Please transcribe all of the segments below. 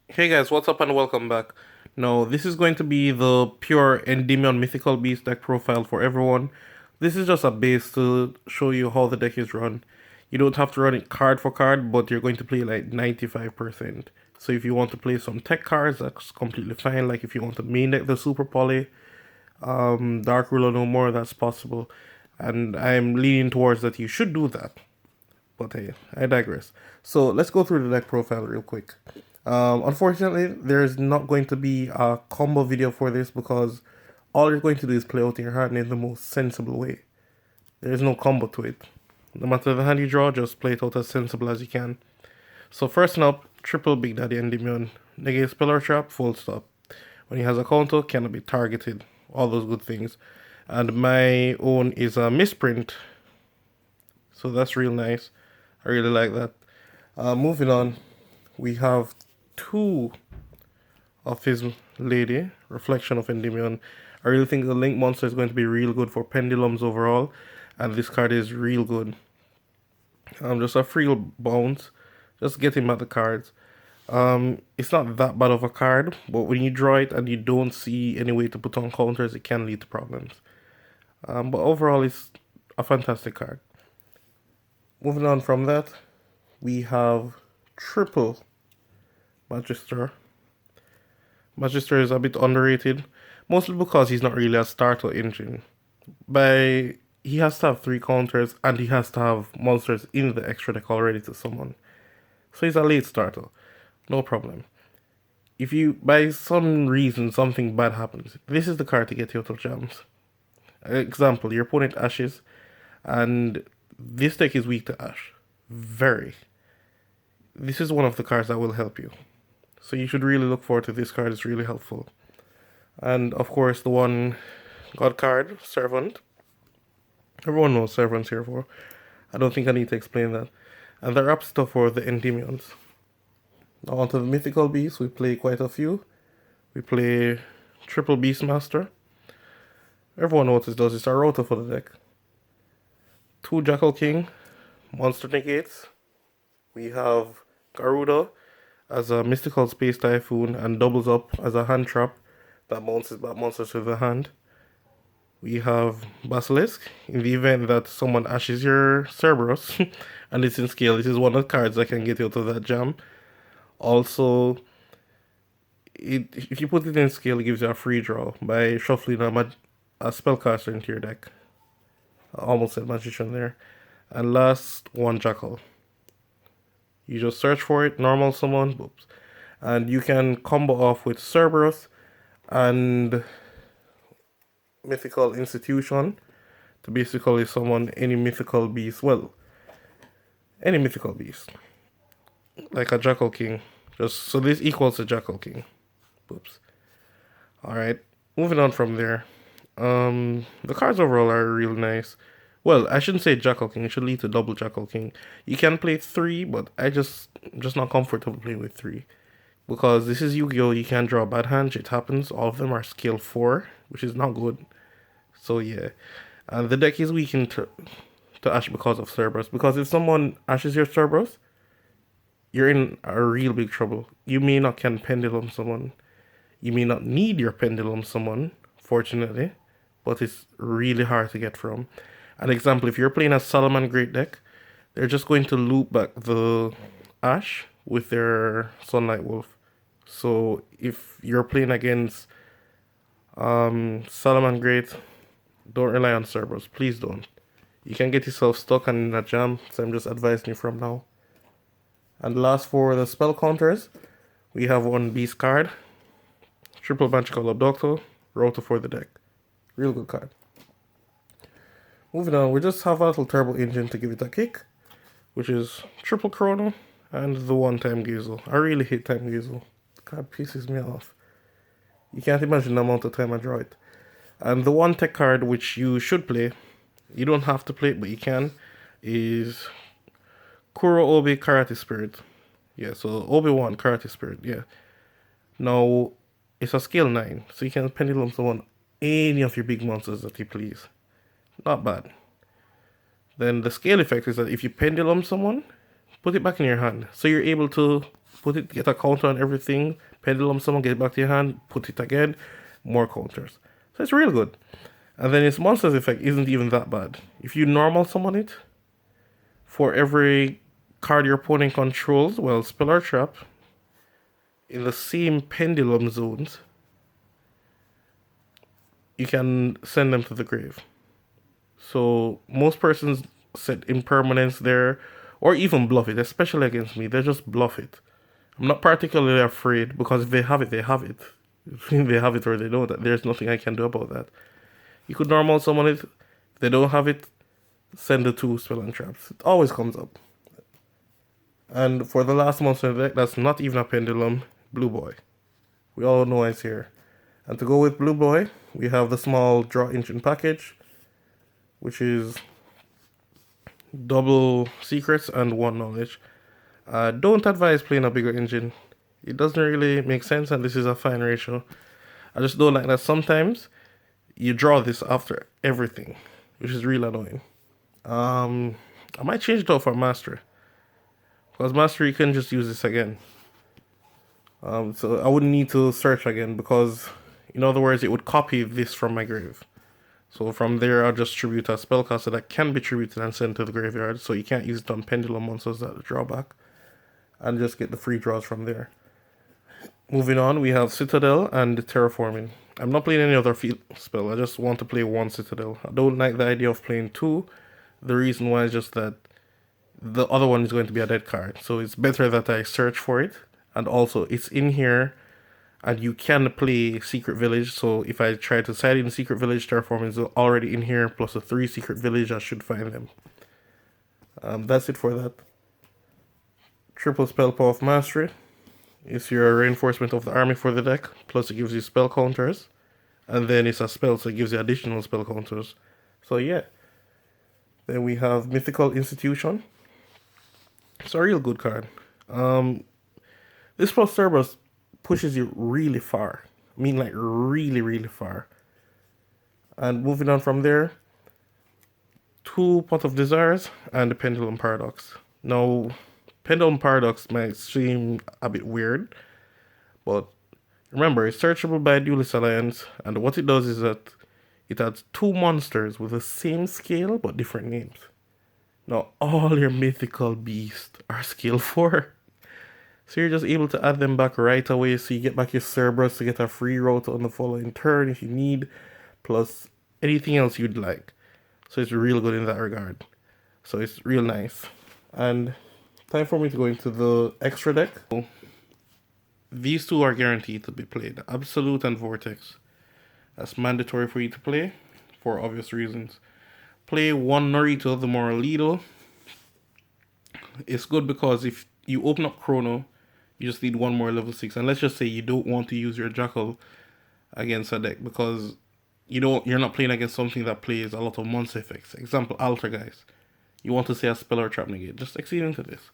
Hey guys, what's up and welcome back. Now, this is going to be the pure Endymion Mythical Beast deck profile for everyone. This is just a base to show you how the deck is run. You don't have to run it card for card, but you're going to play like 95%. So if you want to play some tech cards, that's completely fine. Like if you want to main deck the Super Poly, Dark Ruler no more, that's possible. And I'm leaning towards that you should do that. But hey, I digress. So let's go through the deck profile real quick. Unfortunately, there's not going to be a combo video for this because all you're going to do is play out your hand in the most sensible way. There is no combo to it. No matter the hand you draw, just play it out as sensible as you can. So first up, triple Big Daddy Endymion. Negate spell or trap, full stop. When he has a counter, cannot be targeted. All those good things. And my own is a misprint. So that's real nice. I really like that. Moving on, we have two of his lady, Reflection of Endymion. I really think the Link monster is going to be real good for pendulums overall, and this card is real good. Just a free bounce, just get him at the cards. It's not that bad of a card, but when you draw it and you don't see any way to put on counters, it can lead to problems. But overall, it's a fantastic card. Moving on from that, we have triple Magister. Magister is a bit underrated, mostly because he's not really a starter engine. He has to have 3 counters and he has to have monsters in the extra deck already to summon. So he's a late starter, no problem. If you, by some reason, something bad happens, this is the card to get you out of jams. Example, your opponent Ashes, and this deck is weak to Ash. Very. This is one of the cards that will help you. So you should really look forward to this card, it's really helpful. And of course, the one God card, Servant. Everyone knows Servant's here for. I don't think I need to explain that. And they're up stuff for the Endymions. Now onto the Mythical Beasts, we play quite a few. We play Triple Beastmaster. Everyone knows this does, it's a router for the deck. 2 Jackal King, Monster Negates. We have Garuda as a Mystical Space Typhoon and doubles up as a hand trap that bounces back monsters to the hand. We have Basilisk. In the event that someone ashes your Cerberus and it's in scale, this is one of the cards that can get you out of that jam. Also, if you put it in scale, it gives you a free draw by shuffling a spellcaster into your deck. I almost said Magician there. And last, 1 Jackal. You just search for it, normal summon, whoops. And you can combo off with Cerberus and Mythical Institution to basically summon any mythical beast. Well, any mythical beast. Like a Jackal King. Just so this equals a Jackal King. Whoops. Alright. Moving on from there. The cards overall are real nice. Well, I shouldn't say Jackal King. It should lead to double Jackal King. You can play 3, but I'm just not comfortable playing with 3. Because this is Yu-Gi-Oh! You can't draw bad hands. It happens. All of them are skill 4, which is not good. So yeah. And the deck is weakened to Ash because of Cerberus. Because if someone ashes your Cerberus, you're in a real big trouble. You may not can Pendulum someone. You may not need your Pendulum someone, fortunately. But it's really hard to get from. An example, if you're playing a Solomon Great deck, they're just going to loop back the Ash with their Sunlight Wolf. So if you're playing against Solomon Great, don't rely on Cerberus. Please don't. You can get yourself stuck and in a jam, so I'm just advising you from now. And last for the spell counters, we have 1 Beast card, Triple Magical Abductor, Router for the deck. Real good card. Moving on, we just have a little turbo engine to give it a kick, which is Triple Chrono and the 1 Time Gazel. I really hate Time Gazel. The card pisses me off. You can't imagine the amount of time I draw it. And the 1 tech card which you should play, you don't have to play it, but you can, is Kuro Obi Karate Spirit. Yeah, so Obi-Wan Karate Spirit, yeah. Now, it's a scale 9, so you can pendulum summon any of your big monsters that you please. Not bad. Then the scale effect is that if you pendulum someone, put it back in your hand. So you're able to put it, get a counter on everything, pendulum summon, get it back to your hand, put it again, more counters. So it's real good. And then its monster's effect isn't even that bad. If you normal summon it, for every card your opponent controls, well, spell or trap, in the same pendulum zones, you can send them to the grave. So most persons set impermanence there, or even bluff it, especially against me. They just bluff it. I'm not particularly afraid because if they have it, they have it. They have it or they don't. There's nothing I can do about that. You could normal summon it. If they don't have it, send the 2 spell and traps. It always comes up. And for the last monster in the deck, that's not even a pendulum, Blue Boy. We all know it's here. And to go with Blue Boy, we have the small draw engine package, which is double secrets and 1 knowledge. Don't advise playing a bigger engine. It doesn't really make sense, and this is a fine ratio. I just don't like that sometimes you draw this after everything, which is real annoying. I might change it out for Mastery. Because Mastery, you can just use this again. So I wouldn't need to search again because, in other words, it would copy this from my grave. So from there, I'll just tribute a spellcaster that can be tributed and sent to the graveyard. So you can't use it on pendulum monsters that drawback. And just get the free draws from there. Moving on, we have Citadel and Terraforming. I'm not playing any other field spell. I just want to play 1 Citadel. I don't like the idea of playing 2. The reason why is just that the other one is going to be a dead card. So it's better that I search for it. And also, it's in here. And you can play Secret Village. So if I try to side in Secret Village, Terraforming is already in here. Plus a 3 Secret Village, I should find them. That's it for that. Triple Spell Power of Mastery. It's your reinforcement of the army for the deck. Plus it gives you spell counters. And then it's a spell, so it gives you additional spell counters. So yeah. Then we have Mythical Institution. It's a real good card. This plus Cerberus pushes you really far. I mean, like really, really far. And moving on from there, 2 Pot of Desires and the Pendulum Paradox. Now, Pendulum Paradox might seem a bit weird, but remember, it's searchable by Duelist Alliance, and what it does is that it adds 2 monsters with the same scale but different names. Now, all your mythical beasts are scale 4. So you're just able to add them back right away, so you get back your Cerberus to get a free route on the following turn if you need, plus anything else you'd like. So it's real good in that regard. So it's real nice. And time for me to go into the extra deck. These 2 are guaranteed to be played. Absolute and Vortex. That's mandatory for you to play, for obvious reasons. Play 1 Norito, the Moralido. It's good because if you open up Chrono, you just need 1 more level 6. And let's just say you don't want to use your Jackal against a deck because you're not playing against something that plays a lot of monster effects. Example, Altergeist. You want to say a spell or trap negate. Just exceed into this.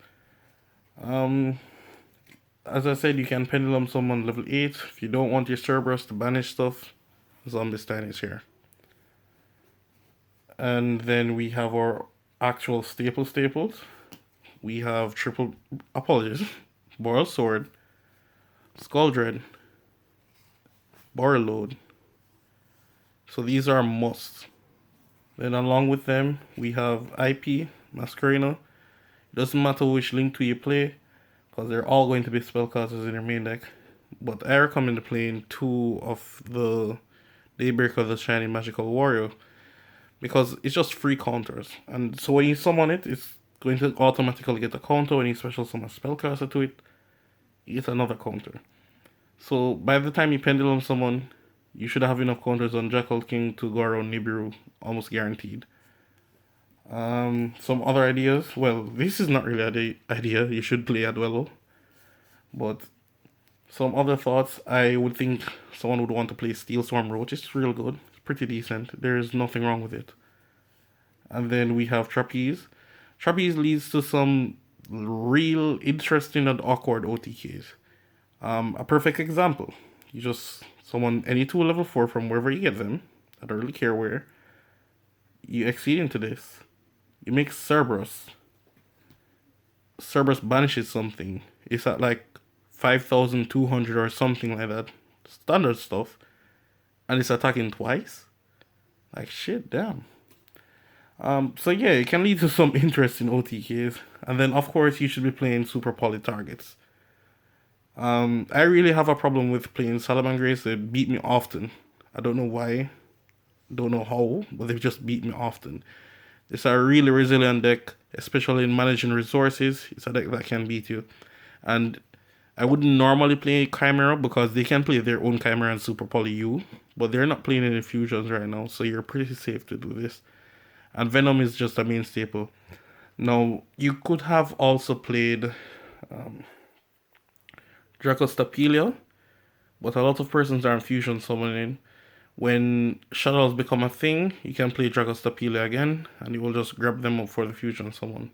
As I said, you can pendulum summon level 8. If you don't want your Cerberus to banish stuff, Zombie is here. And then we have our actual staples. We have Boral Sword, Skull Dread, Borreload. So these are musts. Then along with them, we have IP, Masquerena. It doesn't matter which link to you play, because they're all going to be spellcasters in your main deck. But I recommend playing 2 of the Daybreaker, the Shiny Magical Warrior, because it's just free counters. And so when you summon it, it's going to automatically get a counter. When you special summon a spellcaster to it, you get another counter. So by the time you pendulum summon, you should have enough counters on Jackal King to go around Nibiru, almost guaranteed. Some other ideas. Well, this is not really an idea. You should play Aduelo. But some other thoughts. I would think someone would want to play Steel Storm Roach. It's real good. It's pretty decent. There's nothing wrong with it. And then we have Trapeze. Trapeze leads to some real interesting and awkward OTKs. A perfect example. You just summon any 2 level 4 from wherever you get them. I don't really care where. You exceed into this. You make Cerberus. Cerberus banishes something. It's at like 5,200 or something like that. Standard stuff. And it's attacking twice. Like shit, damn. So yeah, it can lead to some interesting OTKs. And then of course you should be playing super poly targets. I really have a problem with playing Salamangreys. They beat me often. I don't know why. Don't know how, but they've just beat me often. It's a really resilient deck, especially in managing resources. It's a deck that can beat you. And I wouldn't normally play Chimera because they can play their own Chimera and Super Poly you, but they're not playing any fusions right now, so you're pretty safe to do this. And Venom is just a main staple. Now, you could have also played Dracostapelia, but a lot of persons are in fusion summoning. When shuttles become a thing, you can play Dracostapelia again, and you will just grab them up for the fusion summon.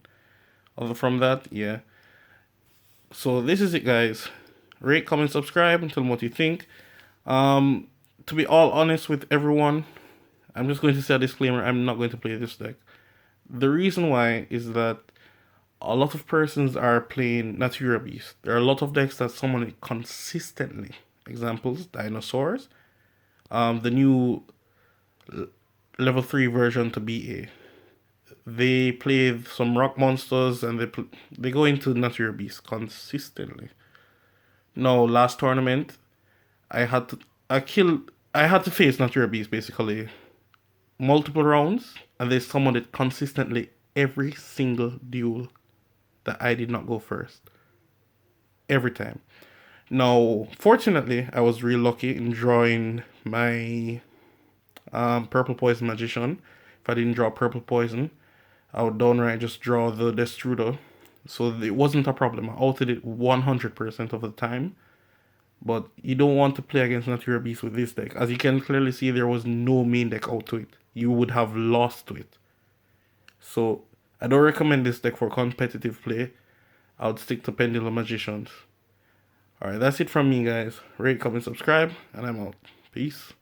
Other from that, yeah. So this is it, guys. Rate, comment, subscribe, and tell me what you think. To be all honest with everyone, I'm just going to say a disclaimer, I'm not going to play this deck. The reason why is that a lot of persons are playing Natura Beast. There are a lot of decks that summon it consistently. Examples, Dinosaurs. The new level 3 version to BA. They play some rock monsters and they go into Natura Beast consistently. No, last tournament, I had to I had to face Natura Beast basically multiple rounds, and they summoned it consistently every single duel that I did not go first. Every time. Now, fortunately, I was real lucky in drawing my Purple Poison Magician. If I didn't draw Purple Poison, I would downright just draw the Destrudo. So it wasn't a problem. I outed it 100% of the time. But you don't want to play against Natura Beast with this deck. As you can clearly see, there was no main deck out to it. You would have lost to it. So I don't recommend this deck for competitive play. I would stick to Pendulum Magicians. Alright, that's it from me, guys. Rate, comment, subscribe, and I'm out. Peace.